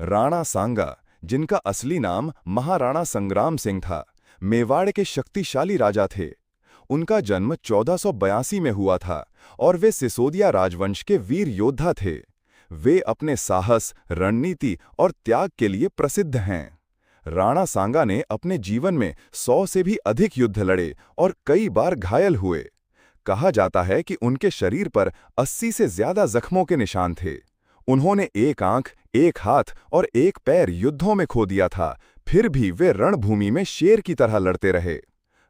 राणा सांगा, जिनका असली नाम महाराणा संग्राम सिंह था, मेवाड़ के शक्तिशाली राजा थे। उनका जन्म 1482 में हुआ था और वे सिसोदिया राजवंश के वीर योद्धा थे। वे अपने साहस, रणनीति और त्याग के लिए प्रसिद्ध हैं। राणा सांगा ने अपने जीवन में 100 से भी अधिक युद्ध लड़े और कई बार घायल हुए। कहा जाता है कि उनके शरीर पर 80 से ज्यादा जख्मों के निशान थे। उन्होंने एक आंख, एक हाथ और एक पैर युद्धों में खो दिया था, फिर भी वे रणभूमि में शेर की तरह लड़ते रहे।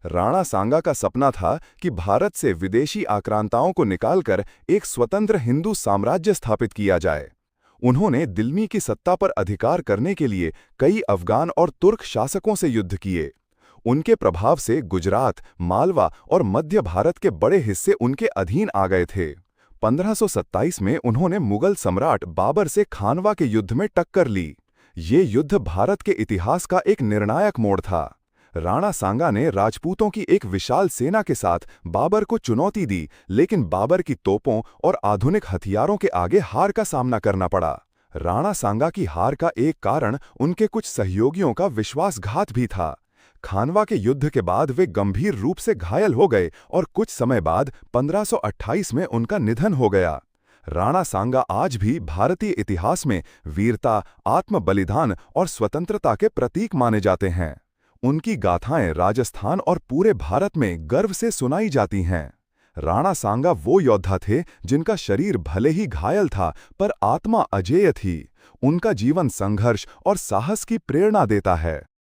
राणा सांगा का सपना था कि भारत से विदेशी आक्रांताओं को निकालकर एक स्वतंत्र हिंदू साम्राज्य स्थापित किया जाए। उन्होंने दिल्ली की सत्ता पर अधिकार करने के लिए कई अफगान और तुर्क शासकों से युद्ध किए। उनके प्रभाव से गुजरात, मालवा और मध्य भारत के बड़े हिस्से उनके अधीन आ गए थे। 1527 में उन्होंने मुगल सम्राट बाबर से खानवा के युद्ध में टक्कर ली। ये युद्ध भारत के इतिहास का एक निर्णायक मोड़ था। राणा सांगा ने राजपूतों की एक विशाल सेना के साथ बाबर को चुनौती दी, लेकिन बाबर की तोपों और आधुनिक हथियारों के आगे हार का सामना करना पड़ा। राणा सांगा की हार का एक कारण उनके कुछ सहयोगियों का विश्वासघात भी था। खानवा के युद्ध के बाद वे गंभीर रूप से घायल हो गए और कुछ समय बाद 1528 में उनका निधन हो गया। राणा सांगा आज भी भारतीय इतिहास में वीरता, आत्म बलिदान और स्वतंत्रता के प्रतीक माने जाते हैं। उनकी गाथाएं राजस्थान और पूरे भारत में गर्व से सुनाई जाती हैं। राणा सांगा वो योद्धा थे जिनका शरीर भले ही घायल था, पर आत्मा अजेय थी। उनका जीवन संघर्ष और साहस की प्रेरणा देता है।